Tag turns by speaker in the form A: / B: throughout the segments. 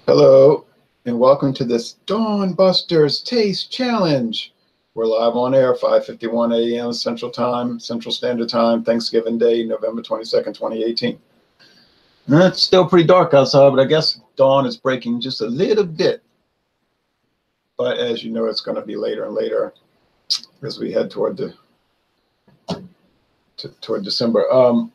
A: Hello, and welcome to this Dawn Busters Taste Challenge. We're live on air, 5:51 a.m. Central Time, Central Standard Time, Thanksgiving Day, November 22nd, 2018. It's still pretty dark outside, but I guess dawn is breaking just a little bit. But as you know, it's going to be later and later as we head toward December.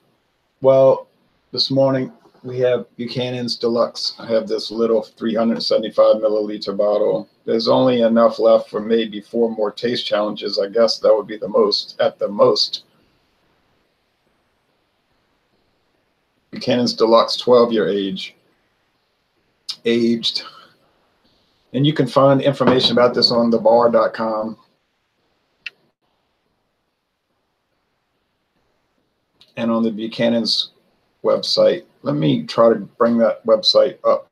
A: Well, this morning we have Buchanan's Deluxe. I have this little 375 milliliter bottle. There's only enough left for maybe 4 more taste challenges. I guess that would be the most, at the most. Buchanan's Deluxe, 12-year aged. And you can find information about this on thebar.com. And on the Buchanan's website. Let me try to bring that website up.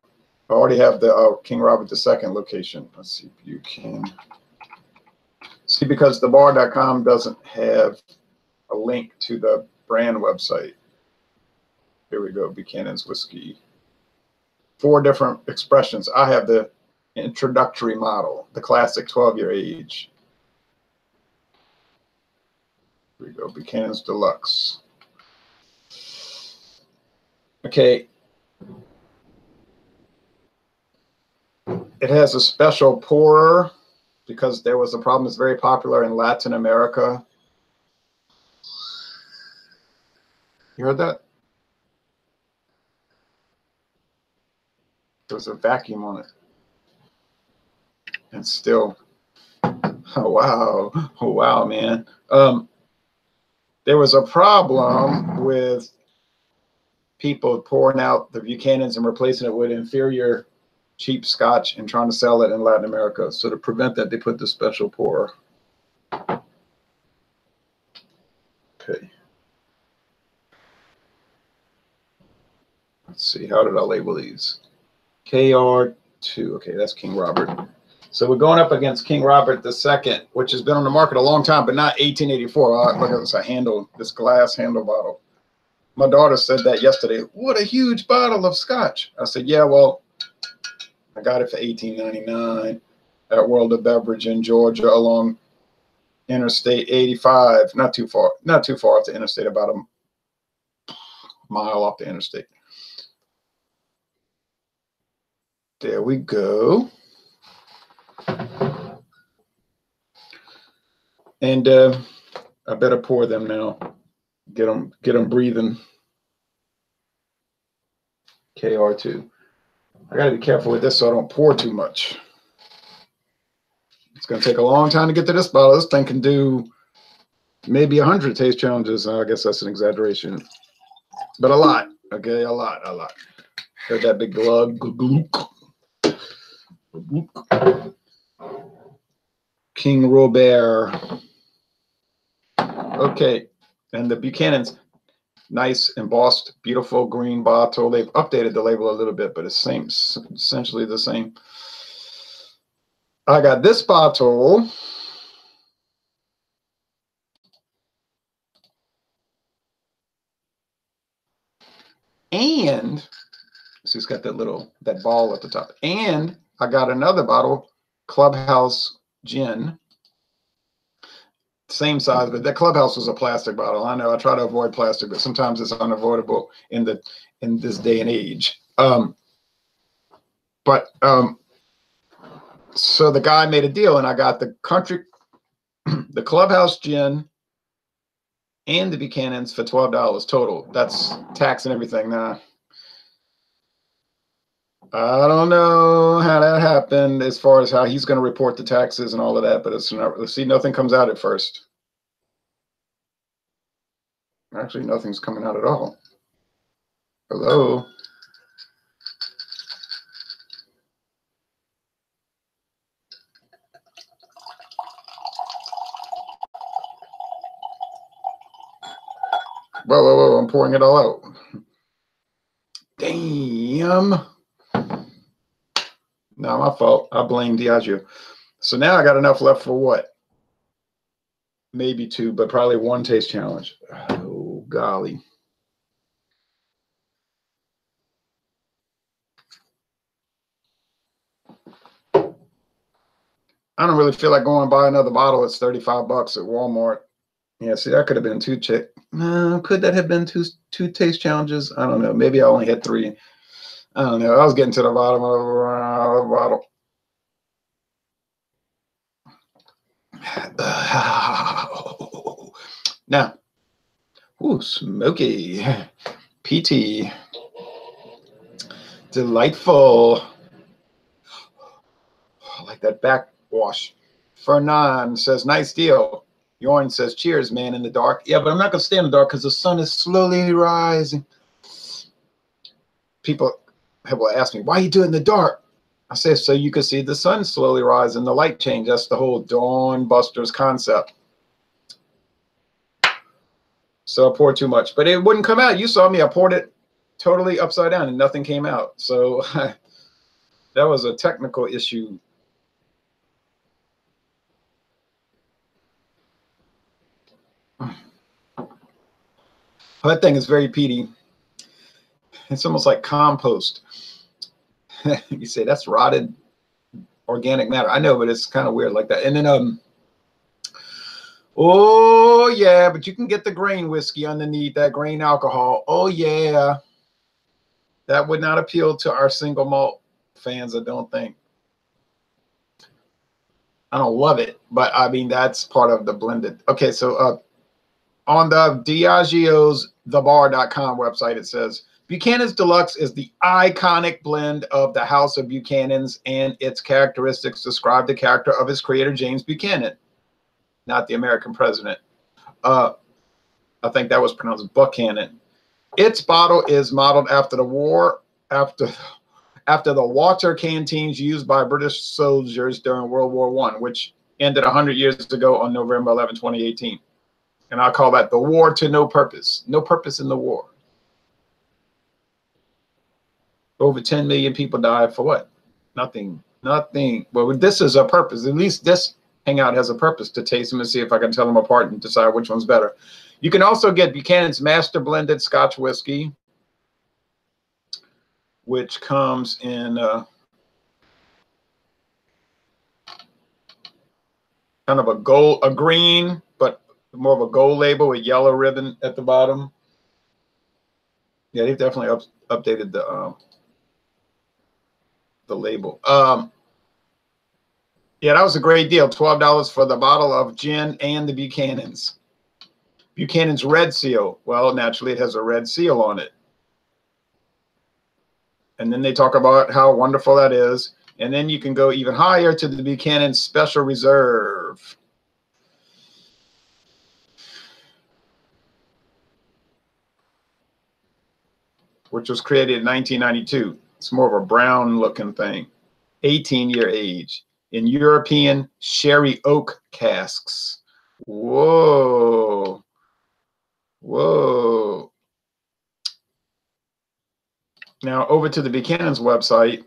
A: I already have the King Robert II location. Let's see, Buchanan. See, because thebar.com doesn't have a link to the brand website. Here we go, Buchanan's whiskey. 4 different expressions. I have the introductory model, the classic 12-year age. Here we go, Buchanan's Deluxe. Okay. It has a special pourer because there was a problem. It's very popular in Latin America. You heard that? There was a vacuum on it. And still, oh wow, man. There was a problem with people pouring out the Buchanan's and replacing it with inferior cheap scotch and trying to sell it in Latin America. So to prevent that, they put the special pourer. Okay. Let's see, how did I label these? KR2, okay, that's King Robert. So we're going up against King Robert II, which has been on the market a long time, but not 1884. Look at this, this glass handle bottle. My daughter said that yesterday. What a huge bottle of scotch. I said, yeah, well, I got it for $18.99 at World of Beverage in Georgia along Interstate 85. Not too far off the interstate, about a mile off the interstate. There we go. And I better pour them now. Get them breathing. KR2. I got to be careful with this so I don't pour too much. It's going to take a long time to get to this bottle. This thing can do maybe 100 taste challenges. I guess that's an exaggeration. But a lot. Okay, a lot. Heard that big glug. King Robert. Okay. And the Buchanan's, nice embossed, beautiful green bottle. They've updated the label a little bit, but it's essentially the same. I got this bottle. And so it's got that ball at the top. And I got another bottle, Clubhouse Gin. Same size, but that Clubhouse was a plastic bottle. I know I try to avoid plastic, but sometimes it's unavoidable in this day and age. So the guy made a deal, and I got the Clubhouse Gin and the Buchanan's for $12 total. That's tax and everything. Now, I don't know how that happened as far as how he's going to report the taxes and all of that, but let's see, nothing comes out at first. Actually, nothing's coming out at all. Hello? Whoa, I'm pouring it all out. Damn. Not my fault. I blame Diageo. So now I got enough left for what? Maybe 2, but probably 1 taste challenge. Oh, golly. I don't really feel like going and buy another bottle. It's $35 at Walmart. Yeah, see, that could have been could that have been two taste challenges? I don't know. Maybe I only had 3. I don't know. I was getting to the bottom of the bottle. Now, ooh, smoky, peaty, delightful. I like that backwash. Fernan says, nice deal. Yorn says, cheers, man, in the dark. Yeah, but I'm not going to stay in the dark because the sun is slowly rising. People will ask me, why are you doing the dark? I say, so you can see the sun slowly rise and the light change. That's the whole Dawn Busters concept. So I poured too much, but it wouldn't come out. You saw me. I poured it totally upside down and nothing came out. So that was a technical issue. That thing is very peaty. It's almost like compost. You say that's rotted organic matter. I know, but it's kind of weird like that. And then oh yeah, but you can get the grain whiskey underneath that grain alcohol. Oh yeah, that would not appeal to our single malt fans. I don't think. I don't love it, but I mean that's part of the blended. Okay, so on the Diageo's thebar.com website, it says Buchanan's Deluxe is the iconic blend of the House of Buchanan's, and its characteristics describe the character of its creator, James Buchanan, not the American president. I think that was pronounced Buchanan. Its bottle is modeled after the water canteens used by British soldiers during World War I, which ended 100 years ago on November 11, 2018. And I call that the war to no purpose. No purpose in the war. Over 10 million people died for what? Nothing. Nothing. Well, this is a purpose. At least this hangout has a purpose, to taste them and see if I can tell them apart and decide which one's better. You can also get Buchanan's Master Blended Scotch Whiskey, which comes in kind of a green, but more of a gold label with yellow ribbon at the bottom. Yeah, they've definitely updated the label. Yeah, that was a great deal. $12 for the bottle of gin and the Buchanan's. Buchanan's Red Seal. Well, naturally, it has a red seal on it. And then they talk about how wonderful that is. And then you can go even higher to the Buchanan Special Reserve. Which was created in 1992. It's more of a brown looking thing. 18-year age in European sherry oak casks. Whoa. Whoa. Now over to the Buchanan's website.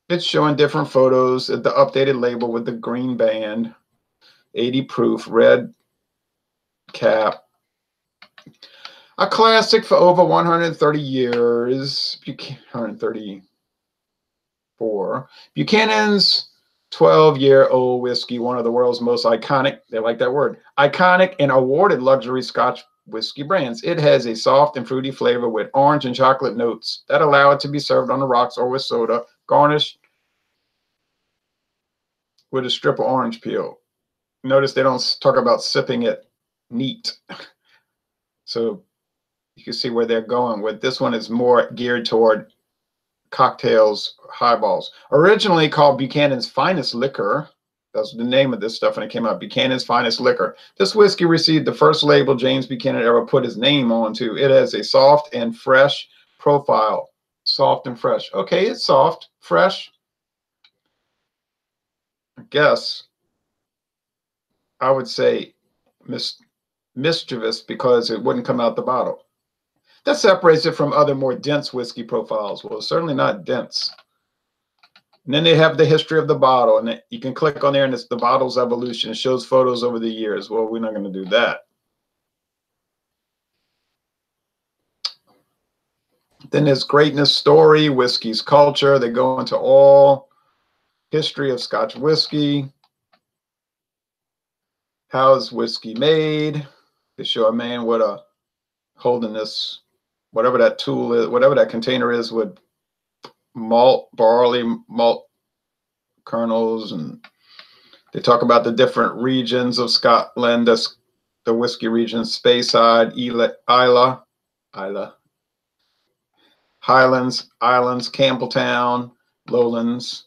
A: It's showing different photos at the updated label with the green band. 80 proof, red cap. A classic for over 130 years. 134. Buchanan's 12-year-old whiskey, one of the world's most iconic, they like that word, iconic and awarded luxury Scotch whiskey brands. It has a soft and fruity flavor with orange and chocolate notes that allow it to be served on the rocks or with soda, garnished with a strip of orange peel. Notice they don't talk about sipping it neat. So you can see where they're going with this one. Is more geared toward cocktails, highballs. Originally called Buchanan's Finest Liquor. That's the name of this stuff when it came out. Buchanan's Finest Liquor. This whiskey received the first label James Buchanan ever put his name onto. It has a soft and fresh profile. Soft and fresh. Okay, it's soft, fresh. I guess I would say mischievous because it wouldn't come out the bottle. That separates it from other more dense whiskey profiles. Well, it's certainly not dense. And then they have the history of the bottle, and you can click on there, and it's the bottle's evolution. It shows photos over the years. Well, we're not going to do that. Then there's greatness story, whiskey's culture. They go into all History of Scotch whiskey. How is whiskey made? They show a man with a holding this, whatever that tool is, whatever that container is, with malt, barley, malt kernels, and they talk about the different regions of Scotland, the whiskey regions: Speyside, Islay, Highlands, Islands, Campbelltown, Lowlands.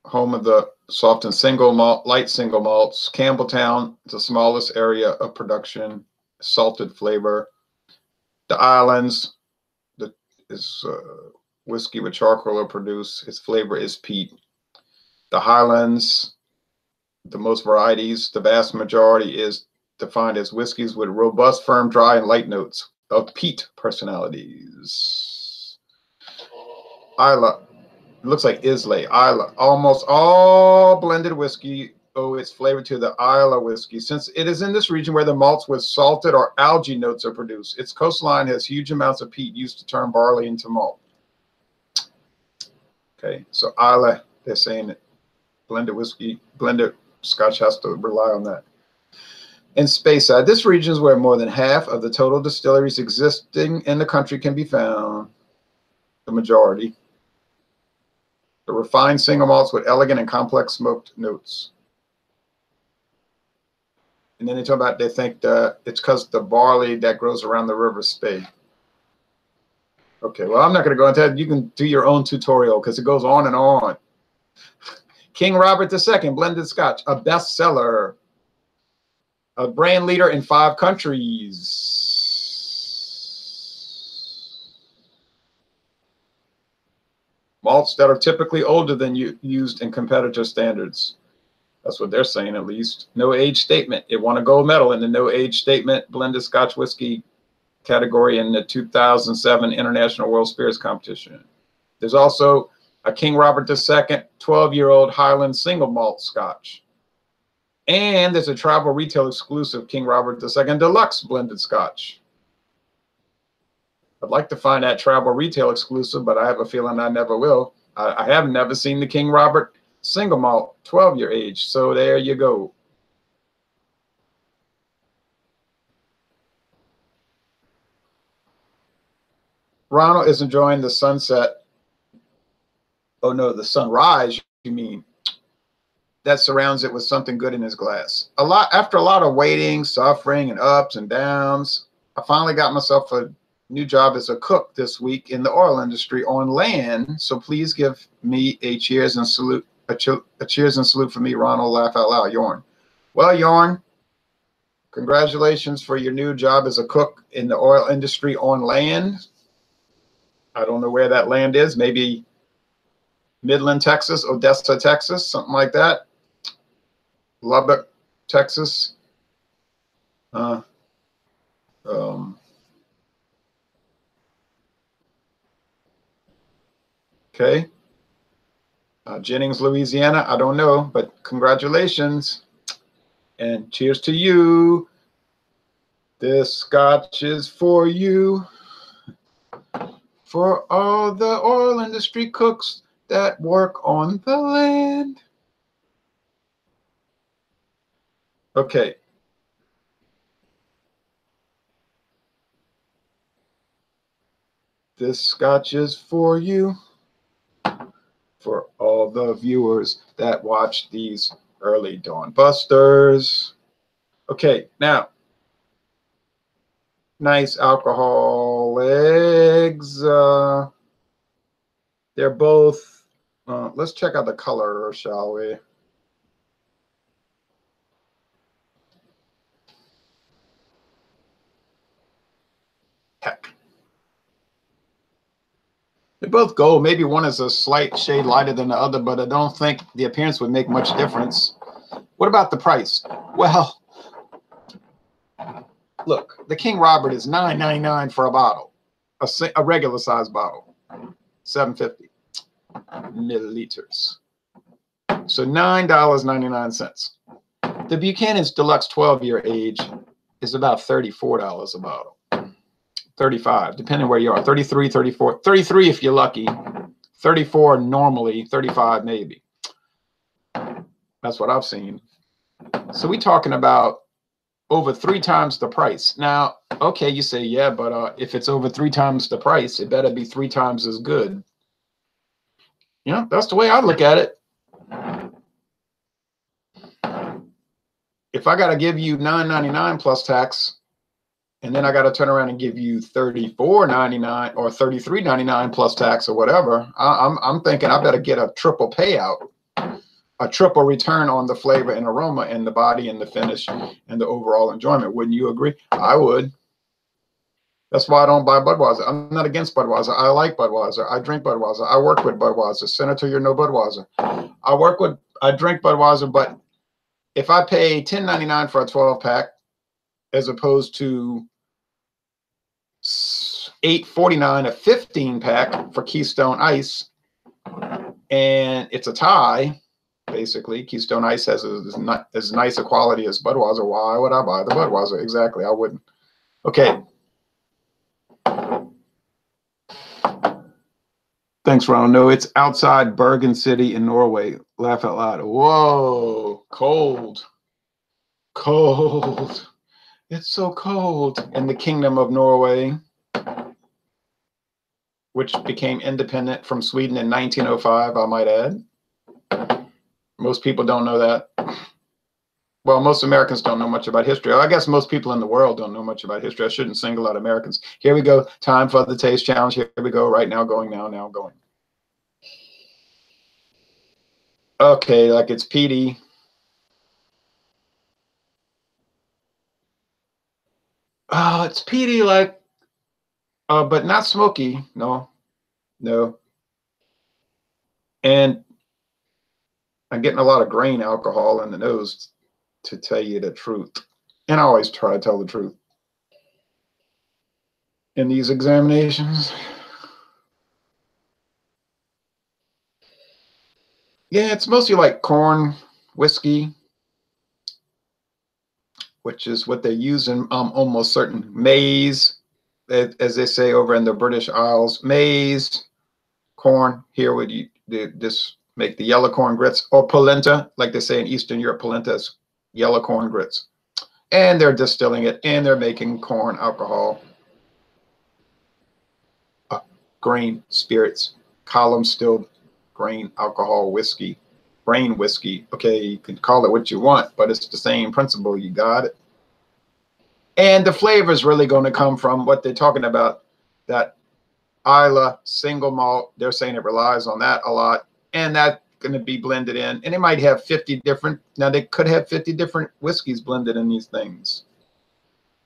A: Home of the soft and single malt, light single malts. Campbelltown, the smallest area of production, salted flavor. The islands, is whiskey with charcoal or produce. Its flavor is peat. The Highlands, the most varieties. The vast majority is defined as whiskeys with robust, firm, dry, and light notes of peat personalities. Islay. It looks like Islay. Islay. Almost all blended whiskey owe its flavor to the Islay whiskey, since it is in this region where the malts with salted or algae notes are produced. Its coastline has huge amounts of peat used to turn barley into malt. Okay, so Islay, they're saying that blended whiskey, blended Scotch has to rely on that. In Speyside, this region is where more than half of the total distilleries existing in the country can be found. The majority. The refined single malts with elegant and complex smoked notes. And then they talk about, they think that it's because the barley that grows around the River Spey. Okay, well, I'm not going to go into that. You can do your own tutorial because it goes on and on. King Robert II, blended Scotch, a bestseller, a brand leader in 5 countries. Malts that are typically older than used in competitor standards. That's what they're saying, at least. No age statement. It won a gold medal in the no age statement blended Scotch whiskey category in the 2007 International World Spirits Competition. There's also a King Robert II 12-year-old Highland single malt Scotch. And there's a travel retail exclusive King Robert II Deluxe blended Scotch. I'd like to find that travel retail exclusive, but I have a feeling I never will. I have never seen the King Robert single malt 12-year age. So there you go. Ronald is enjoying the sunset. Oh no, the sunrise, you mean. That surrounds it with something good in his glass. After a lot of waiting, suffering, and ups and downs, I finally got myself a new job as a cook this week in the oil industry on land. So please give me a cheers and salute, a cheers and salute for me, Ronald. Laugh out loud, Yorn. Well, Yorn, congratulations for your new job as a cook in the oil industry on land. I don't know where that land is. Maybe Midland, Texas, Odessa, Texas, something like that. Lubbock, Texas. Okay. Jennings, Louisiana. I don't know, but congratulations. And cheers to you. This Scotch is for you. For all the oil industry cooks that work on the land. Okay. This Scotch is for you. For all the viewers that watch these early dawn busters. Okay, now, nice alcoholics. They're both, let's check out the color, shall we? Heck. They're both gold. Maybe one is a slight shade lighter than the other, but I don't think the appearance would make much difference. What about the price? Well, look, the King Robert is $9.99 for a bottle, a regular size bottle, 750 milliliters. So $9.99. The Buchanan's Deluxe 12-year age is about $34 a bottle. 35, depending where you are. 33, 34, 33 if you're lucky. 34 normally, 35 maybe. That's what I've seen. So we're talking about over 3 times the price. Now, okay, you say, yeah, but if it's over 3 times the price, it better be 3 times as good. You know, that's the way I look at it. If I got to give you $9.99 plus tax, and then I got to turn around and give you $34.99 or $33.99 plus tax or whatever, I'm thinking I better get a triple payout, a triple return on the flavor and aroma and the body and the finish and the overall enjoyment. Wouldn't you agree? I would. That's why I don't buy Budweiser. I'm not against Budweiser. I like Budweiser. I drink Budweiser. I work with Budweiser. Senator, you're no Budweiser. I drink Budweiser, but if I pay $10.99 for a 12-pack as opposed to $8.49 a 15-pack for Keystone Ice, and it's a tie, basically. Keystone Ice has as nice a quality as Budweiser. Why would I buy the Budweiser? Exactly, I wouldn't. Okay. Thanks, Ronald. No, it's outside Bergen City in Norway. Laugh out loud. Whoa, cold. Cold. It's so cold in the Kingdom of Norway, which became independent from Sweden in 1905, I might add. Most people don't know that. Well, most Americans don't know much about history. I guess most people in the world don't know much about history. I shouldn't single out Americans. Here we go. Time for the taste challenge. Here we go. Right now, going now, going. Okay, like it's PD. Oh, it's peaty, like, but not smoky. No. And I'm getting a lot of grain alcohol in the nose, to tell you the truth. And I always try to tell the truth in these examinations. Yeah, it's mostly like corn whiskey, which is what they use in almost certain maize, as they say over in the British Isles. Maize, corn. Here would you this make the yellow corn grits, or polenta, like they say in Eastern Europe. Polenta is yellow corn grits, and they're distilling it, and they're making corn alcohol, grain spirits, column distilled grain alcohol whiskey. Grain whiskey. Okay, you can call it what you want, but it's the same principle. You got it. And the flavor is really going to come from what they're talking about, that Isla single malt. They're saying it relies on that a lot, and that's going to be blended in. And it might have 50 different, now they could have 50 different whiskeys blended in these things.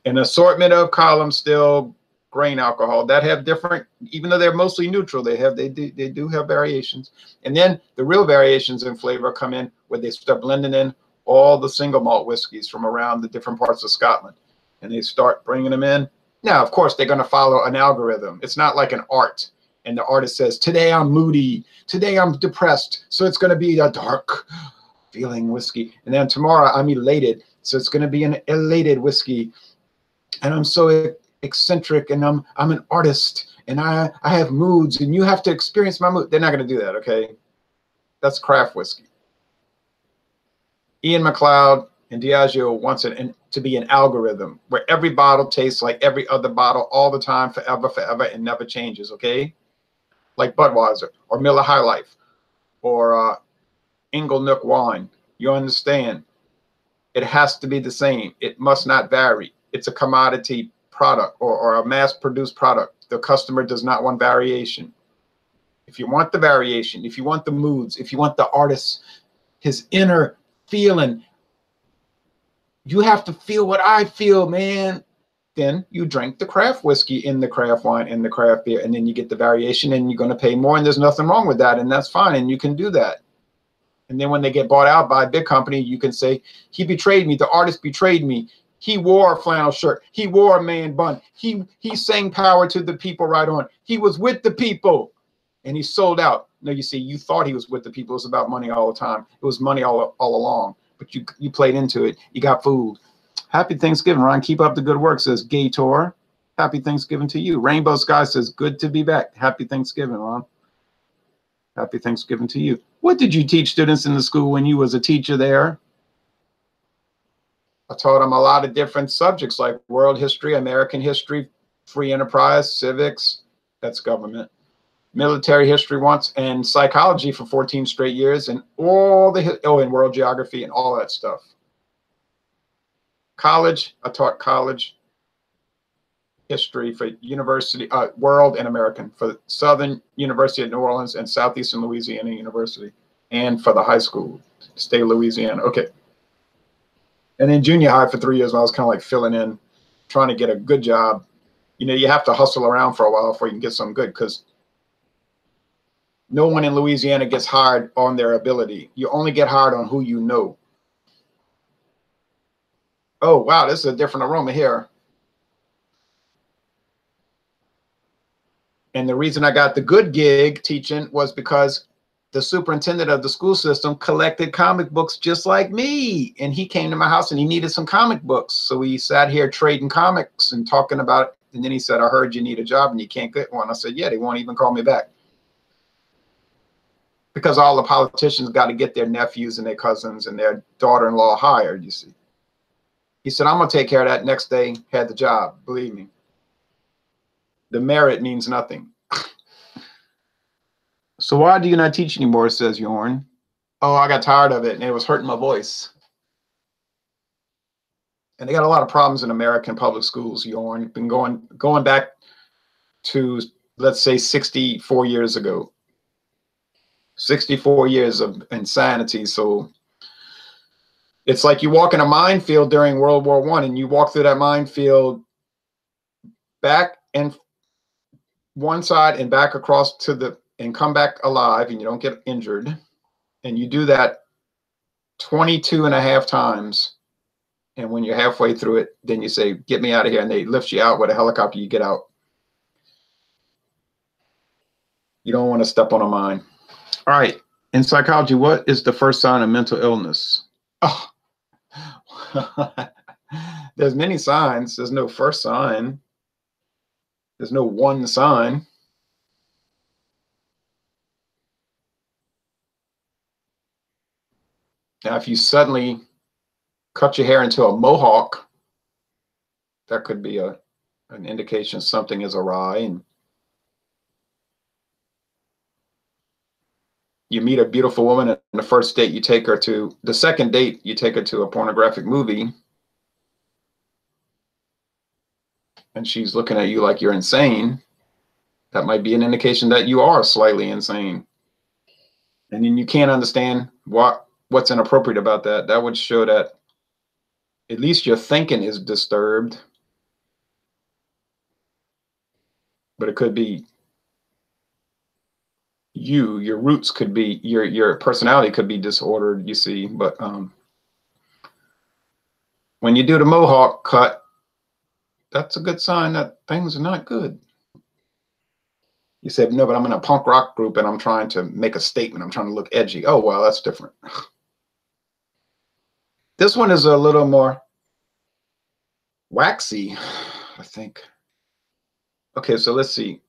A: An assortment of column still grain alcohol that have different, even though they're mostly neutral, they do have variations. And then the real variations in flavor come in when they start blending in all the single malt whiskeys from around the different parts of Scotland, and they start bringing them in. Now, of course, they're going to follow an algorithm. It's not like an art, and the artist says, today I'm moody, today I'm depressed, so it's going to be a dark feeling whiskey. And then tomorrow I'm elated, so it's going to be an elated whiskey. And I'm so eccentric, and I'm an artist, and I have moods, and you have to experience my mood. They're not going to do that, okay? That's craft whiskey. Ian Macleod and Diageo wants it to be an algorithm where every bottle tastes like every other bottle all the time, forever, and never changes, okay? Like Budweiser or Miller High Life or Inglenook wine. You understand? It has to be the same. It must not vary. It's a commodity product or a mass-produced product. The customer does not want variation. If you want the variation, if you want the moods, if you want the artist, his inner feeling, you have to feel what I feel, man. Then you drink the craft whiskey in the craft wine and the craft beer, and then you get the variation, and you're going to pay more, and there's nothing wrong with that, and that's fine, and you can do that. And then when they get bought out by a big company, you can say, he betrayed me, the artist betrayed me. He wore a flannel shirt. He wore a man bun. He sang power to the people right on. He was with the people, and he sold out. No, you see, you thought he was with the people. It was about money all the time. It was money all along, but you played into it. You got fooled. Happy Thanksgiving, Ron. Keep up the good work, says Gator. Happy Thanksgiving to you. Rainbow Sky says, good to be back. Happy Thanksgiving, Ron. Happy Thanksgiving to you. What did you teach students in the school when you was a teacher there? I taught them a lot of different subjects like world history, American history, free enterprise, civics, that's government, military history once, and psychology for 14 straight years, and all the, and world geography and all that stuff. College, I taught college history for university, world and American for Southern University of New Orleans and Southeastern Louisiana University, and for the high school, state of Louisiana. Okay. And then junior high for 3 years, when I was kind of like filling in, trying to get a good job. You know, you have to hustle around for a while before you can get something good, because no one in Louisiana gets hired on their ability. You only get hired on who you know. Oh, wow, this is a different aroma here. And the reason I got the good gig teaching was because the superintendent of the school system collected comic books just like me. And he came to my house and he needed some comic books. So we sat here trading comics and talking about it. And then he said, I heard you need a job and you can't get one. I said, yeah, they won't even call me back. Because all the politicians got to get their nephews and their cousins and their daughter-in-law hired, you see. He said, I'm going to take care of that. Next day, had the job, believe me. The merit means nothing. So why do you not teach anymore, says Yorn. Oh, I got tired of it and it was hurting my voice. And they got a lot of problems in American public schools, Yorn. Been going back to, let's say, 64 years ago. 64 years of insanity. So it's like you walk in a minefield during World War I and you walk through that minefield back and one side and back across to the, and come back alive and you don't get injured. And you do that 22 and a half times. And when you're halfway through it, then you say, get me out of here. And they lift you out with a helicopter, you get out. You don't want to step on a mine. All right. In psychology, what is the first sign of mental illness? Oh, there's many signs. There's no first sign. There's no one sign. Now, if you suddenly cut your hair into a mohawk, that could be an indication something is awry. And you meet a beautiful woman, and the first date you take her to, the second date you take her to a pornographic movie, and she's looking at you like you're insane. That might be an indication that you are slightly insane. And then you can't understand what's inappropriate about that. That would show that at least your thinking is disturbed. But it could be your roots could be, your personality could be disordered, you see. But when you do the mohawk cut, that's a good sign that things are not good. You said, no, but I'm in a punk rock group and I'm trying to make a statement. I'm trying to look edgy. Oh, well, that's different. This one is a little more waxy, I think. Okay, so let's see.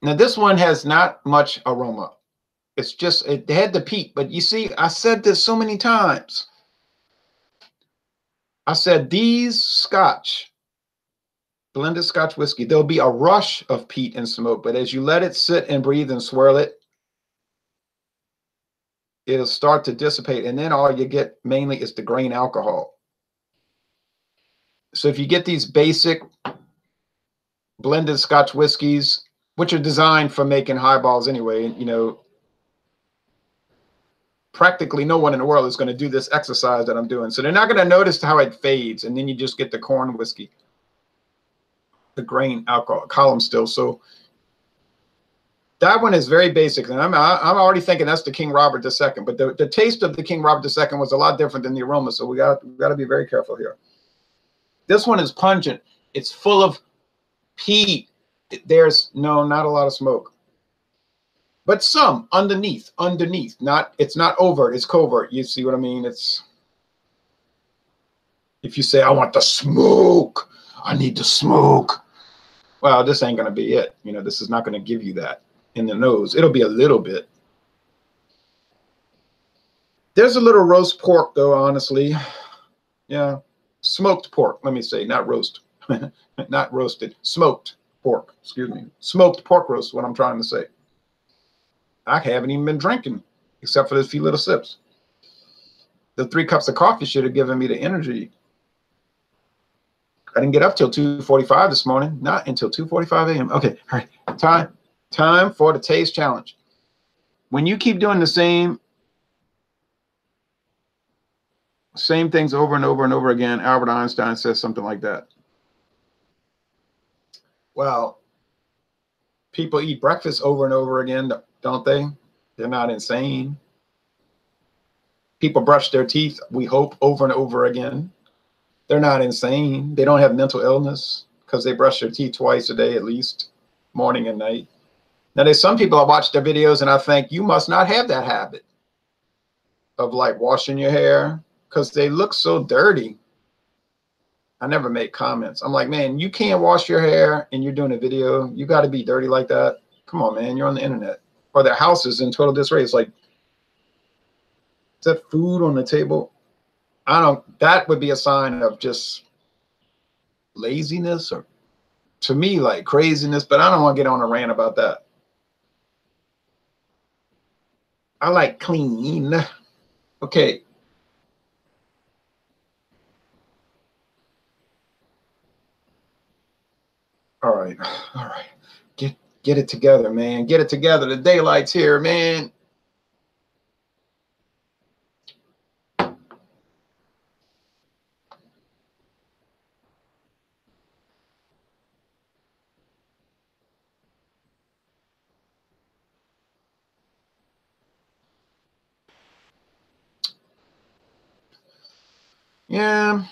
A: Now, this one has not much aroma. It's just, it had the peak. But you see, I said this so many times. I said these Scotch, blended Scotch whiskey, there'll be a rush of peat and smoke. But as you let it sit and breathe and swirl it, it'll start to dissipate. And then all you get mainly is the grain alcohol. So if you get these basic blended Scotch whiskeys, which are designed for making highballs anyway, you know, practically no one in the world is going to do this exercise that I'm doing. So they're not going to notice how it fades. And then you just get the corn whiskey, the grain alcohol column still. So that one is very basic. And I'm already thinking that's the King Robert II. But the taste of the King Robert II was a lot different than the aroma. So we got to be very careful here. This one is pungent. It's full of peat. There's not a lot of smoke, but some underneath, it's not overt, it's covert. You see what I mean? If you say, I want the smoke, I need the smoke. Well, this ain't going to be it. You know, this is not going to give you that in the nose. It'll be a little bit. There's a little roast pork, though, honestly. Yeah. Smoked pork, let me say, not roast. Not roasted. Smoked pork, excuse me. Smoked pork roast, what I'm trying to say. I haven't even been drinking, except for those few little sips. The 3 cups of coffee should have given me the energy. I didn't get up till 2:45 this morning. Not until 2:45 a.m. Okay, all right. Time for the taste challenge. When you keep doing the same things over and over and over again, Albert Einstein says something like that. Well, people eat breakfast over and over again, don't they? They're not insane. People brush their teeth, we hope, over and over again. They're not insane. They don't have mental illness because they brush their teeth twice a day at least, morning and night. Now, there's some people I watch their videos and I think you must not have that habit of like washing your hair because they look so dirty. I never make comments. I'm like, man, you can't wash your hair and you're doing a video. You got to be dirty like that. Come on, man. You're on the internet. Or their house is in total disarray. It's like, is that food on the table? That would be a sign of just laziness or to me like craziness, but I don't want to get on a rant about that. I like clean. Okay. All right. Get it together, man. Get it together. The daylight's here, man. Yeah.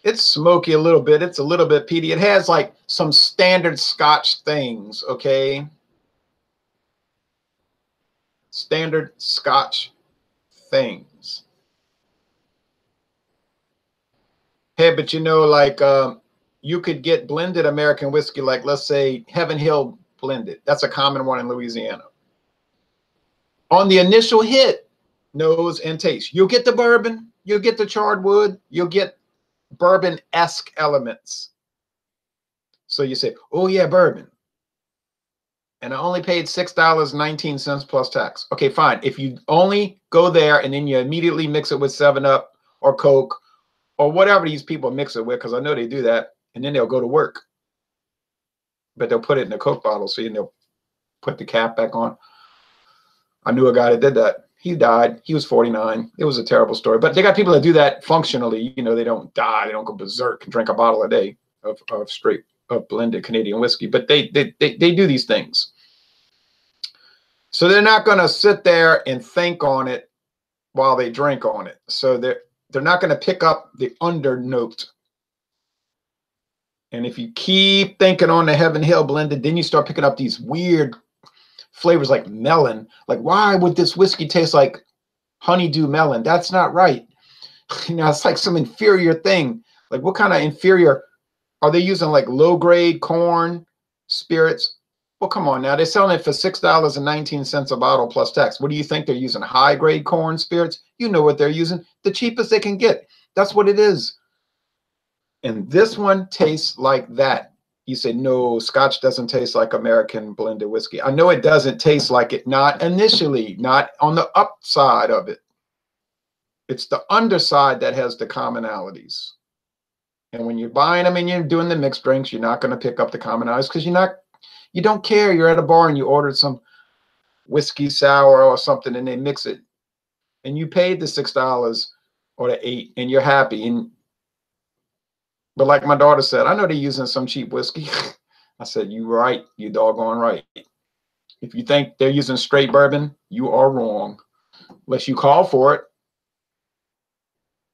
A: It's smoky a little bit. It's a little bit peaty. It has like some standard Scotch things, okay? Standard Scotch things. Hey, but you know, like you could get blended American whiskey, like let's say Heaven Hill blended. That's a common one in Louisiana. On the initial hit, nose and taste, you'll get the bourbon, you'll get the charred wood, you'll get bourbon-esque elements. So you say, oh yeah, bourbon. And I only paid $6.19 plus tax. Okay, fine. If you only go there and then you immediately mix it with 7-Up or Coke or whatever these people mix it with, because I know they do that, and then they'll go to work. But they'll put it in a Coke bottle, so they'll put the cap back on. I knew a guy that did that. He died. He was 49. It was a terrible story. But they got people that do that functionally. You know, they don't die. They don't go berserk and drink a bottle a day of straight of blended Canadian whiskey. But they do these things. So they're not going to sit there and think on it while they drink on it. So they're not going to pick up the under note. And if you keep thinking on the Heaven Hill blended, then you start picking up these weird flavors like melon. Like, why would this whiskey taste like honeydew melon? That's not right. You know, it's like some inferior thing. Like, what kind of inferior? Are they using like low-grade corn spirits? Well, come on now. They're selling it for $6.19 a bottle plus tax. What do you think they're using? High-grade corn spirits? You know what they're using. The cheapest they can get. That's what it is. And this one tastes like that. You say, no, Scotch doesn't taste like American blended whiskey. I know it doesn't taste like it, not initially, not on the upside of it. It's the underside that has the commonalities. And when you're buying them and you're doing the mixed drinks, you're not going to pick up the commonalities because you don't care. You're at a bar and you ordered some whiskey sour or something and they mix it. And you paid the $6 or the $8 and you're happy. But like my daughter said, I know they're using some cheap whiskey. I said, you right. You doggone right. If you think they're using straight bourbon, you are wrong. Unless you call for it.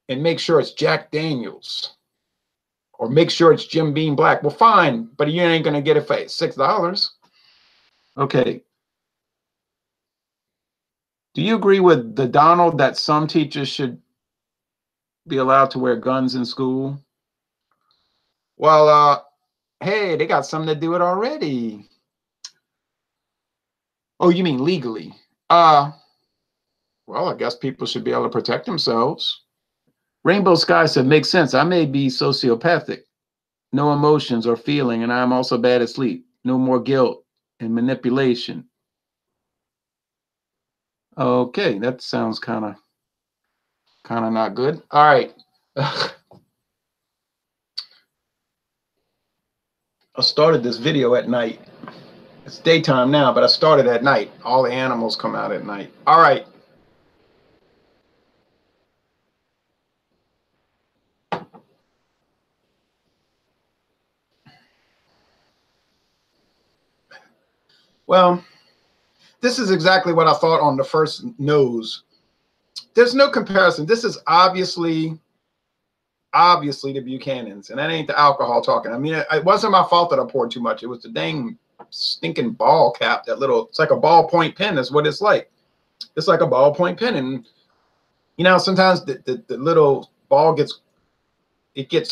A: And make sure it's Jack Daniels. Or make sure it's Jim Beam Black. Well, fine. But you ain't going to get it for $6. Okay. Do you agree with the Donald that some teachers should be allowed to wear guns in school. Well, hey, they got something to do it already. Oh, you mean legally? Well, I guess people should be able to protect themselves. Rainbow Sky said, makes sense. I may be sociopathic, no emotions or feeling, and I'm also bad at sleep. No more guilt and manipulation. Okay, that sounds kind of not good. All right. I started this video at night. It's daytime now, but I started at night. All the animals come out at night. All right. Well, this is exactly what I thought on the first nose. There's no comparison. This is obviously the Buchanan's, and that ain't the alcohol talking. I mean, it wasn't my fault that I poured too much. It was the dang stinking ball cap, that little, it's like a ballpoint pen is what it's like. It's like a ballpoint pen. And, you know, sometimes the little ball gets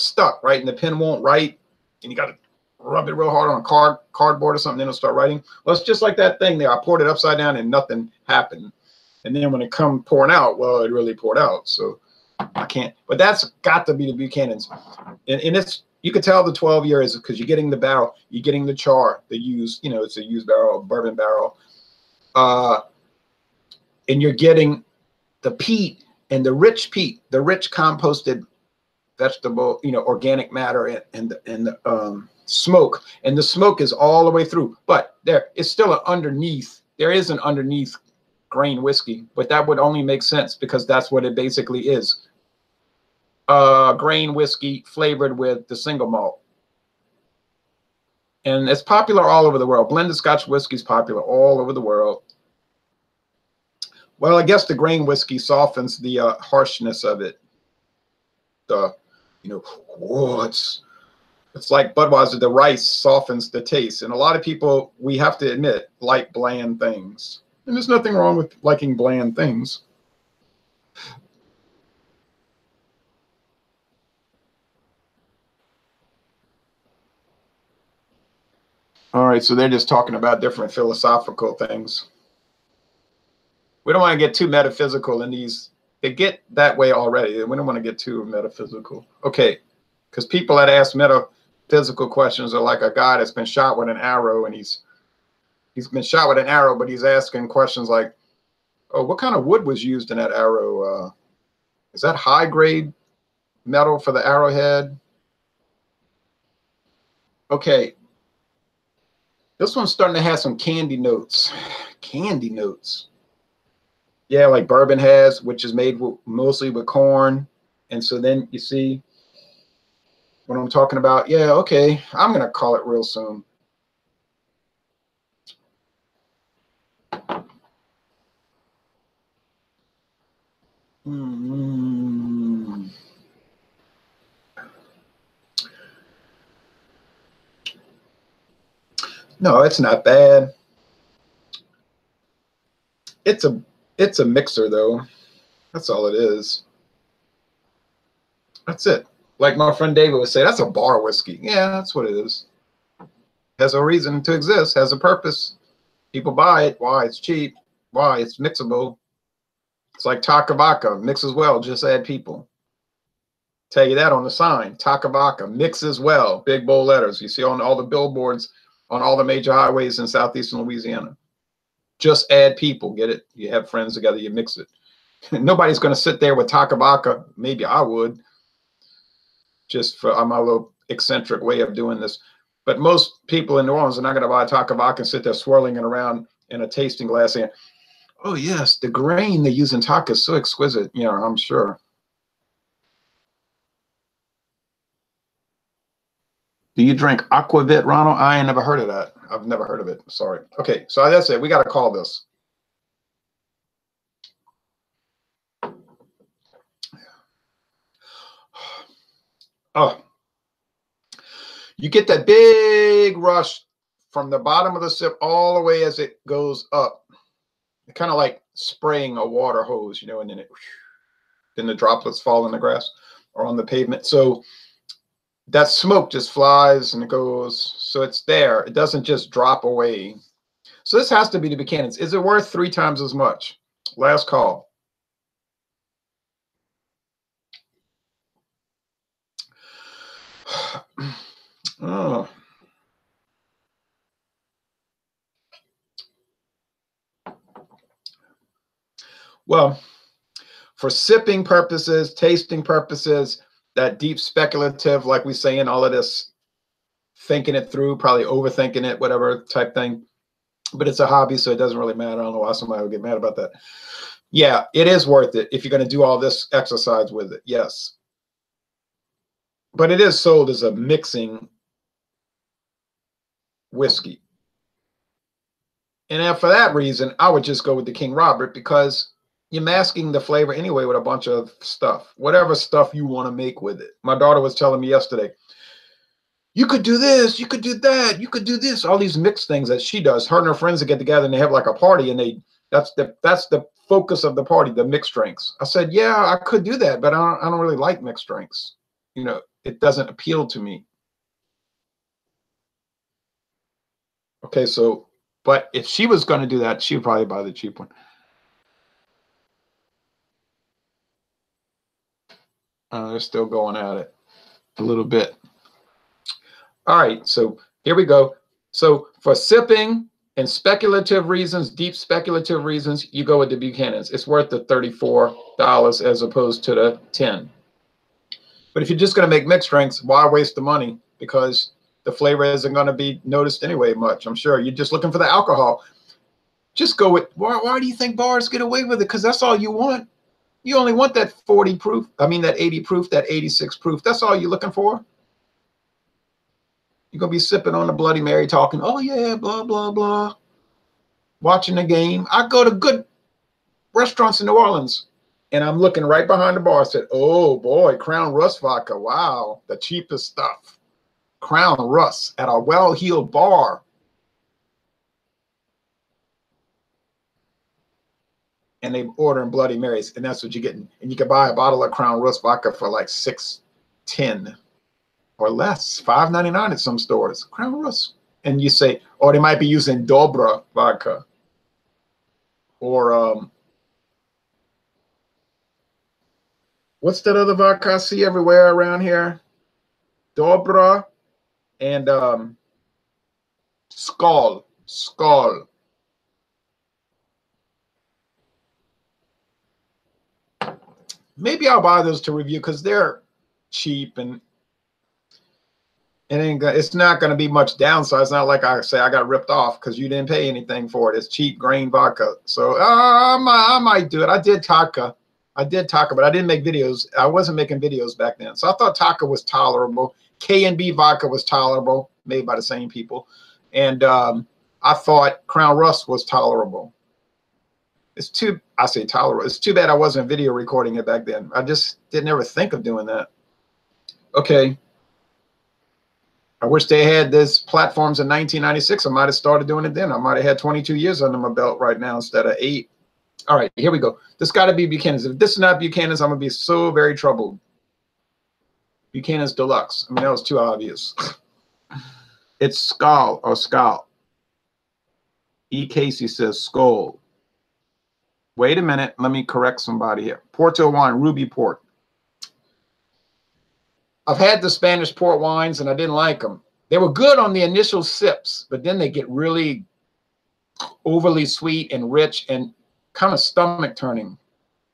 A: stuck, right? And the pen won't write, and you got to rub it real hard on a cardboard or something, then it'll start writing. Well, it's just like that thing there. I poured it upside down and nothing happened. And then when it come pouring out, well, it really poured out. So I can't, but that's got to be the Buchanan's. And it's, you could tell the 12 years because you're getting the barrel, you're getting the char, the used, you know, it's a used barrel, bourbon barrel. And you're getting the peat and the rich peat, the rich composted vegetable, you know, organic matter and the smoke. And the smoke is all the way through, but there is still an underneath. There is an underneath grain whiskey, but that would only make sense because that's what it basically is. Grain whiskey flavored with the single malt. And it's popular all over the world. Blended Scotch whiskey is popular all over the world. Well, I guess the grain whiskey softens the harshness of it. The, you know, whoa, it's like Budweiser, the rice softens the taste. And a lot of people, we have to admit, like bland things. And there's nothing wrong with liking bland things. All right, so they're just talking about different philosophical things. We don't want to get too metaphysical in these. They get that way already. We don't want to get too metaphysical. Okay, because people that ask metaphysical questions are like a guy that's been shot with an arrow, and he's been shot with an arrow, but he's asking questions like, oh, what kind of wood was used in that arrow? Is that high grade metal for the arrowhead? Okay. This one's starting to have some candy notes. Candy notes. Yeah, like bourbon has, which is made mostly with corn. And so then you see what I'm talking about. Yeah, okay. I'm going to call it real soon. No, it's not bad. It's a mixer though. That's all it is. That's it. Like my friend David would say, that's a bar whiskey. Yeah, that's what it is. Has a reason to exist, has a purpose. People buy it. Why? It's cheap. Why? It's mixable. It's like Takavaka, mixes well, just add people. Tell you that on the sign. Takavaka, mixes well, big bold letters. You see on all the billboards on all the major highways in southeastern Louisiana. Just add people, get it? You have friends together, you mix it. Nobody's going to sit there with Takavaka. Maybe I would, just for my little eccentric way of doing this. But most people in New Orleans are not going to buy Takavaka and sit there swirling it around in a tasting glass saying, oh, yes, the grain they use in Taka is so exquisite. Yeah, I'm sure. Do you drink Aquavit, Ronald? I ain't never heard of that. I've never heard of it. Sorry. Okay, so that's it. We got to call this. Oh, you get that big rush from the bottom of the sip all the way as it goes up. Kind of like spraying a water hose, you know, and then it then the droplets fall in the grass or on the pavement. So that smoke just flies and it goes. So it's there. It doesn't just drop away. So this has to be the Buchanan's. Is it worth 3 times as much? Last call. Oh. Well, for sipping purposes, tasting purposes, that deep speculative, like we say in all of this, thinking it through, probably overthinking it, whatever type thing. But it's a hobby, so it doesn't really matter. I don't know why somebody would get mad about that. Yeah, it is worth it if you're going to do all this exercise with it. Yes. But it is sold as a mixing whiskey. And for that reason, I would just go with the King Robert, because you're masking the flavor anyway with a bunch of stuff, whatever stuff you want to make with it. My daughter was telling me yesterday, you could do this, you could do that, you could do this, all these mixed things that she does. Her and her friends get together and they have like a party, and that's the focus of the party, the mixed drinks. I said, yeah, I could do that, but I don't really like mixed drinks. You know, it doesn't appeal to me. Okay, so, but if she was going to do that, she would probably buy the cheap one. They're still going at it a little bit. All right, so here we go. So for sipping and speculative reasons, deep speculative reasons, you go with the Buchanan's. It's worth the $34 as opposed to the $10. But if you're just going to make mixed drinks, why waste the money? Because the flavor isn't going to be noticed anyway much, I'm sure. You're just looking for the alcohol. Just go with, why do you think bars get away with it? Because that's all you want. You only want that 40 proof. I mean, that 80 proof, that 86 proof. That's all you're looking for. You're going to be sipping on a Bloody Mary talking, oh, yeah, blah, blah, blah. Watching the game. I go to good restaurants in New Orleans, and I'm looking right behind the bar. I said, oh, boy, Crown Rust vodka. Wow, the cheapest stuff. Crown Rust at a well-heeled bar. And they ordering Bloody Marys, and that's what you're getting. And you can buy a bottle of Crown Rust vodka for like $6.10 or less, $5.99 at some stores. Crown Rust, and you say, or they might be using Dobra vodka, or what's that other vodka I see everywhere around here? Dobra and Skol. Maybe I'll buy those to review because they're cheap, and it's not going to be much downside. It's not like I say I got ripped off because you didn't pay anything for it. It's cheap grain vodka. So I might do it. I did Taka, but I didn't make videos. I wasn't making videos back then. So I thought Taka was tolerable. K&B vodka was tolerable, made by the same people. And I thought Crown Rust was tolerable. I say tolerable. It's too bad I wasn't video recording it back then. I just didn't ever think of doing that. Okay. I wish they had this platforms in 1996. I might have started doing it then. I might have had 22 years under my belt right now instead of 8. All right, here we go. This got to be Buchanan's. If this is not Buchanan's, I'm going to be so very troubled. Buchanan's Deluxe. I mean, that was too obvious. It's Skull or Skull. E. Casey says Skull. Wait a minute. Let me correct somebody here. Porto wine, ruby port. I've had the Spanish port wines, and I didn't like them. They were good on the initial sips, but then they get really overly sweet and rich and kind of stomach turning.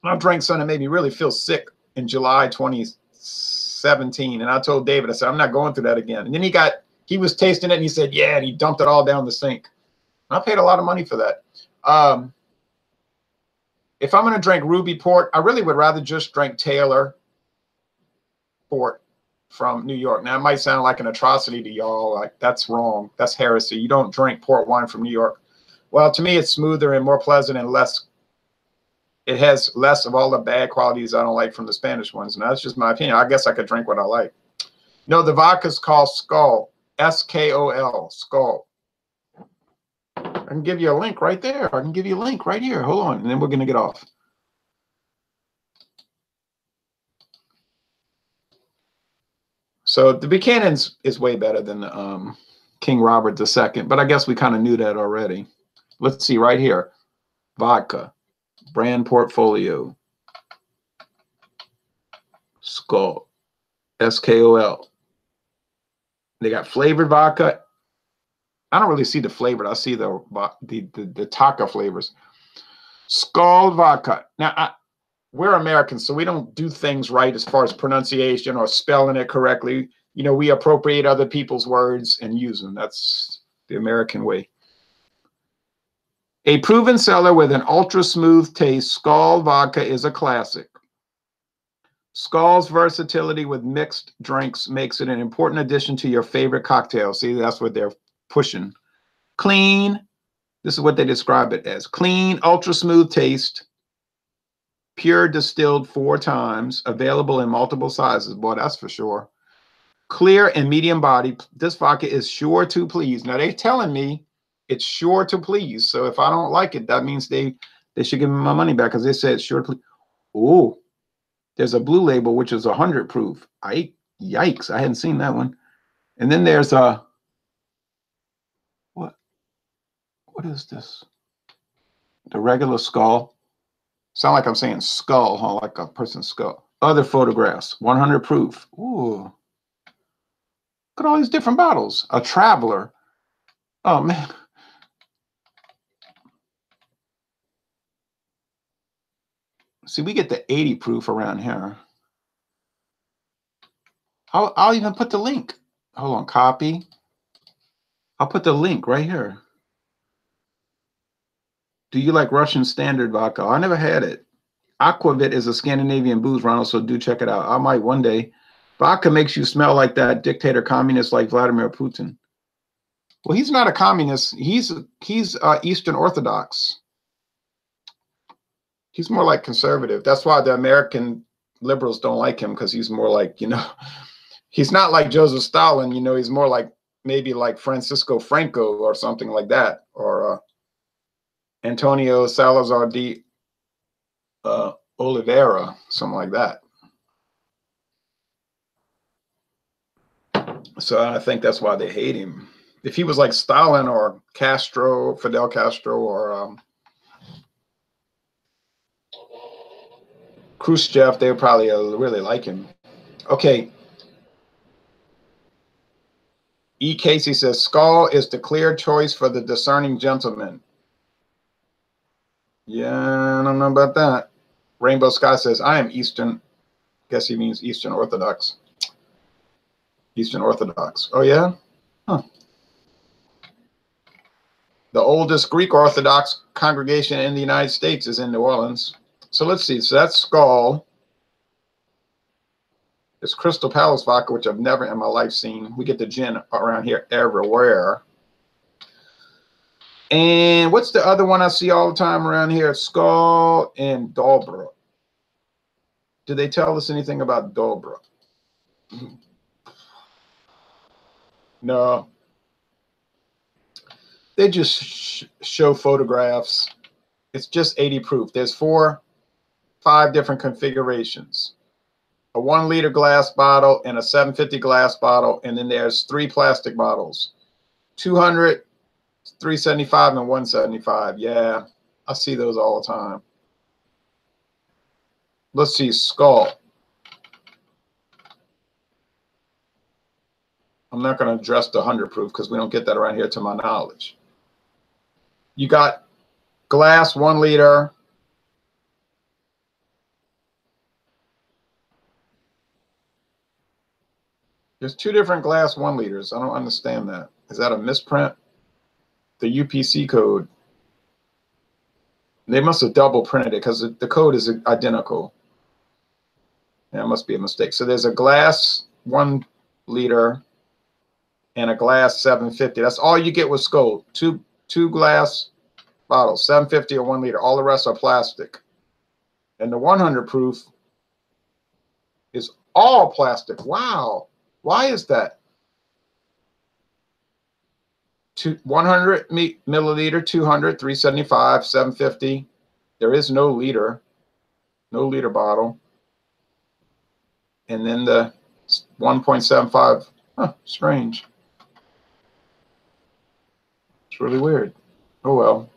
A: I drank some that made me really feel sick in July 2017, and I told David, I said, I'm not going through that again. And then he was tasting it, and he said, yeah, and he dumped it all down the sink. I paid a lot of money for that. If I'm going to drink ruby port, I really would rather just drink Taylor port from New York. Now, it might sound like an atrocity to y'all. Like, that's wrong. That's heresy. You don't drink port wine from New York. Well, to me, it's smoother and more pleasant and less. It has less of all the bad qualities I don't like from the Spanish ones. And that's just my opinion. I guess I could drink what I like. No, the vodka's called Skol. S-K-O-L. Skol. I can give you a link right there. I can give you a link right here. Hold on, and then we're going to get off. So the Buchanan's is way better than the King Robert II, but I guess we kind of knew that already. Let's see right here. Vodka, brand portfolio, Skol, SKOL. They got flavored vodka. I don't really see the flavored. I see the Taka flavors. Skol vodka. Now, we're Americans, so we don't do things right as far as pronunciation or spelling it correctly. You know, we appropriate other people's words and use them. That's the American way. A proven seller with an ultra smooth taste, Skol vodka is a classic. Skol's versatility with mixed drinks makes it an important addition to your favorite cocktail. See, that's what they're pushing. Clean. This is what they describe it as. Clean, ultra smooth taste. Pure distilled 4 times. Available in multiple sizes. Boy, that's for sure. Clear and medium body. This vodka is sure to please. Now, they're telling me it's sure to please. So if I don't like it, that means they should give me my money back because they said it's sure to please. Oh, there's a blue label, which is 100 proof. Yikes, I hadn't seen that one. And then there's a, what is this? The regular Skol. Sound like I'm saying skull, huh? Like a person's skull. Other photographs, 100 proof. Ooh. Look at all these different bottles. A Traveler. Oh, man. See, we get the 80 proof around here. I'll even put the link. Hold on, copy. I'll put the link right here. Do you like Russian standard vodka? I never had it. Aquavit is a Scandinavian booze, Ronald, so do check it out. I might one day. Vodka makes you smell like that dictator communist like Vladimir Putin. Well, he's not a communist. He's Eastern Orthodox. He's more like conservative. That's why the American liberals don't like him, because he's more like, you know, he's not like Joseph Stalin, you know, he's more like maybe like Francisco Franco or something like that, or Antonio Salazar de Oliveira, something like that. So I think that's why they hate him. If he was like Stalin or Castro, Fidel Castro, or Khrushchev, they would probably really like him. Okay. E. Casey says, Skol is the clear choice for the discerning gentleman. Yeah, I don't know about that. Rainbow Sky says, I am Eastern. Guess he means Eastern Orthodox. Eastern Orthodox. Oh, yeah? Huh. The oldest Greek Orthodox congregation in the United States is in New Orleans. So let's see. So that's Skol. It's Crystal Palace vodka, which I've never in my life seen. We get the gin around here everywhere. And what's the other one I see all the time around here? Skol and Dobra. Do they tell us anything about Dobra? No. They just show photographs. It's just 80 proof. There's 5 different configurations. A 1 liter glass bottle and a 750 glass bottle, and then there's 3 plastic bottles. 200, 375, and 175. Yeah, I see those all the time. Let's see, Skol. I'm not going to address the 100 proof because we don't get that around here to my knowledge. You got glass 1 liter. There's 2 different glass 1 liters. I don't understand that. Is that a misprint? The UPC code. They must have double printed it because the code is identical. Yeah, it must be a mistake. So there's a glass 1 liter and a glass 750. That's all you get with Skol. Two glass bottles, 750 or 1 liter. All the rest are plastic. And the 100 proof is all plastic. Wow. Why is that? 100 milliliter, 200, 375, 750. There is no liter bottle. And then the 1.75. Huh, strange. It's really weird. Oh well.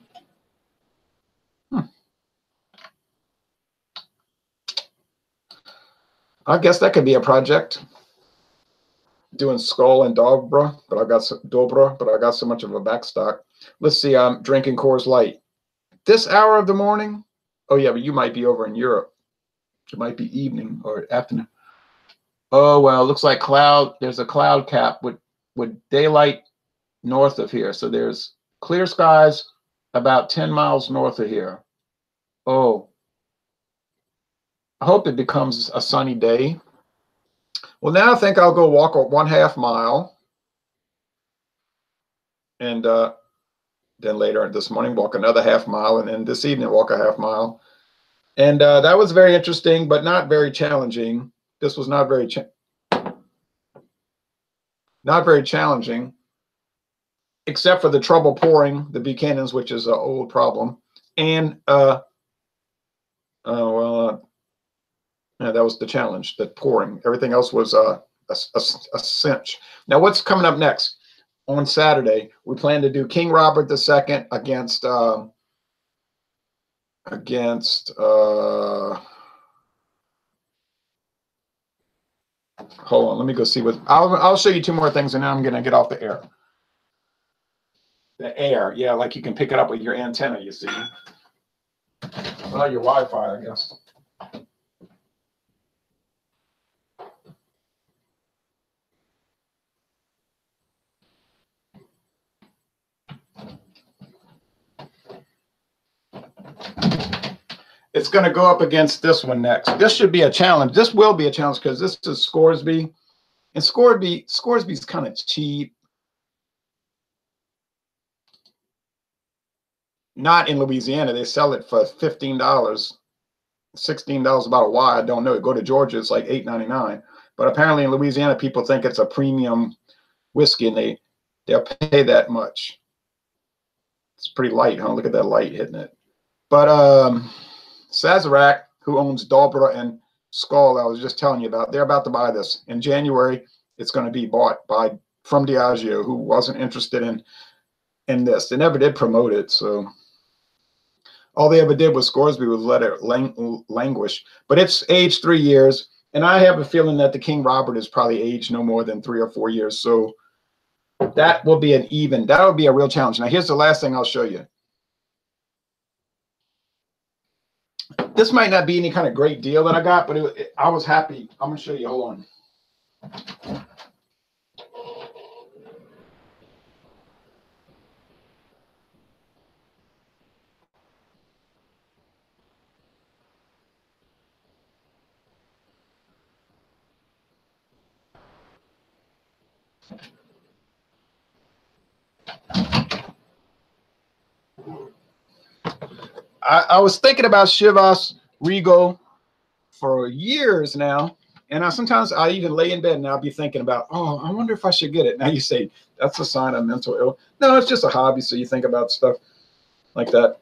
A: I guess that could be a project. Doing Skull and Dobra, but I got so much of a backstock. Let's see. I'm drinking Coors Light. This hour of the morning. Oh yeah, but you might be over in Europe. It might be evening or afternoon. Oh well, looks like cloud. There's a cloud cap with daylight north of here. So there's clear skies about 10 miles north of here. Oh, I hope it becomes a sunny day. Well, now I think I'll go walk 1/2 mile. And then later this morning, walk another 1/2 mile. And then this evening, walk a 1/2 mile. And that was very interesting, but not very challenging. This was not very challenging, except for the trouble pouring the Buchanan's, which is an old problem. And yeah, that was the challenge, the pouring. Everything else was a cinch. Now, what's coming up next? On Saturday, we plan to do King Robert II against hold on, let me go see what I'll show you 2 more things, and then I'm gonna get off the air. The air, yeah, like you can pick it up with your antenna, you see. Well, your Wi-Fi, I guess. It's going to go up against this one next. This should be a challenge. This will be a challenge because this is Scoresby. And Scoresby's kind of cheap. Not in Louisiana. They sell it for $15, $16 about why, I don't know. Go to Georgia, it's like $8.99. But apparently in Louisiana, people think it's a premium whiskey, and they'll pay that much. It's pretty light, huh? Look at that light hitting it. But Sazerac, who owns Dobra and Skull, I was just telling you about, they're about to buy this. In January, it's going to be bought from Diageo, who wasn't interested in this. They never did promote it, so all they ever did with Scoresby was let it languish. But it's aged 3 years, and I have a feeling that the King Robert is probably aged no more than 3 or 4 years. So that will be that will be a real challenge. Now, here's the last thing I'll show you. This might not be any kind of great deal that I got, but I was happy. I'm going to show you. Hold on. I was thinking about Chivas Regal for years now, and sometimes I even lay in bed and I'll be thinking about, oh, I wonder if I should get it. Now you say that's a sign of mental ill. No, it's just a hobby, so you think about stuff like that.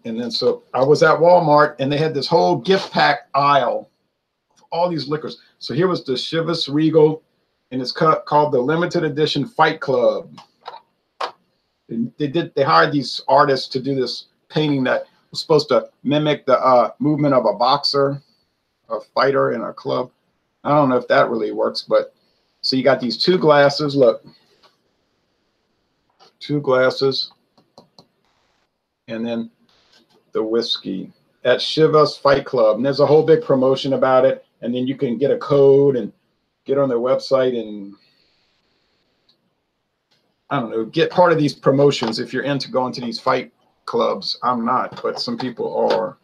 A: And then so I was at Walmart, and they had this whole gift pack aisle of all these liquors. So here was the Chivas Regal, and it's called the limited edition Fight Club. They hired these artists to do this painting that was supposed to mimic the movement of a boxer, a fighter in a club. I don't know if that really works, but so you got these 2 glasses. Look, 2 glasses, and then the whiskey at Chivas Fight Club. And there's a whole big promotion about it. And then you can get a code and get on their website and, I don't know, get part of these promotions if you're into going to these fight clubs. I'm not, but some people are.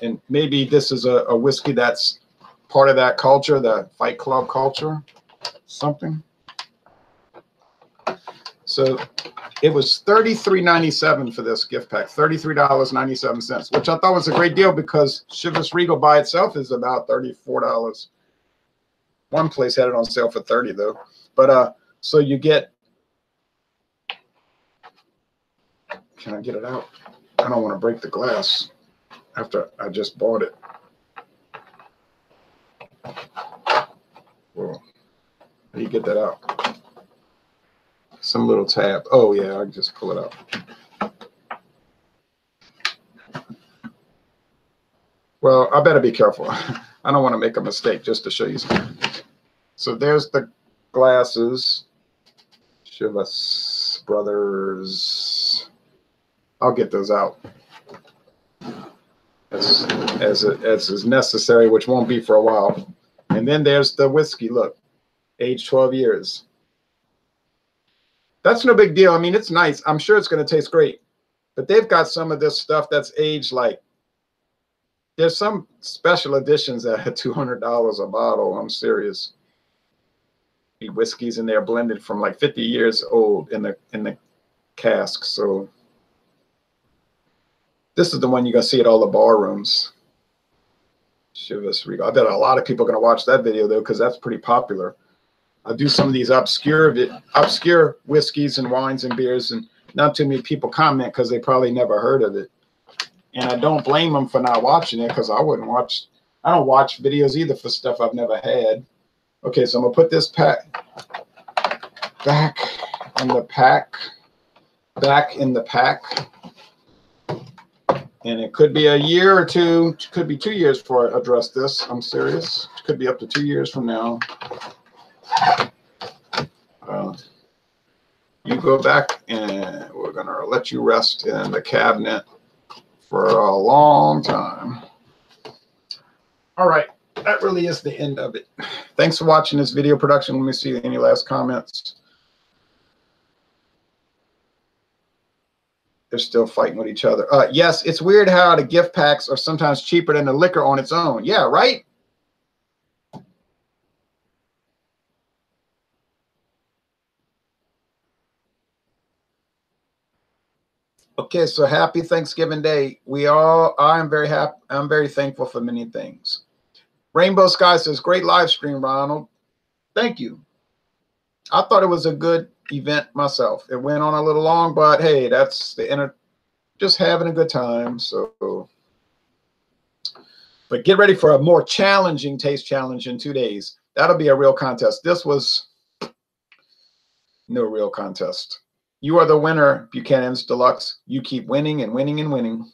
A: And maybe this is a whiskey that's part of that culture, the fight club culture, something. So it was $33.97 for this gift pack, $33.97, which I thought was a great deal because Chivas Regal by itself is about $34. One place had it on sale for $30 though. But so you get, can I get it out? I don't want to break the glass. after I just bought it. Whoa. How do you get that out? Some little tab. Oh, yeah, I can just pull it out. Well, I better be careful. I don't want to make a mistake just to show you something. So there's the glasses. Chivas Brothers. I'll get those out as is necessary, which won't be for a while. And then there's the whiskey. Look, age 12 years. That's no big deal. I mean, it's nice. I'm sure it's going to taste great. But they've got some of this stuff that's aged like, there's some special editions that are $200 a bottle. I'm serious. Whiskeys in there blended from like 50 years old in the cask. So this is the one you're going to see at all the bar rooms. Chivas Regal. I bet a lot of people are going to watch that video, though, because that's pretty popular. I do some of these obscure whiskeys and wines and beers, and not too many people comment because they probably never heard of it. And I don't blame them for not watching it, because I don't watch videos either for stuff I've never had. Okay, so I'm going to put this pack back in the pack. And it could be a year or two, it could be 2 years before I address this. I'm serious. It could be up to 2 years from now. You go back, and we're going to let you rest in the cabinet for a long time. All right. That really is the end of it. Thanks for watching this video production. Let me see any last comments. They're still fighting with each other. Yes, it's weird how the gift packs are sometimes cheaper than the liquor on its own. Yeah, right? Okay, so happy Thanksgiving Day. I'm very happy. I'm very thankful for many things. Rainbow Sky says, great live stream, Ronald. Thank you. I thought it was a good event myself. It went on a little long, but hey, that's just having a good time. So, but get ready for a more challenging taste challenge in 2 days. That'll be a real contest. This was no real contest. You are the winner, Buchanan's Deluxe. You keep winning and winning and winning.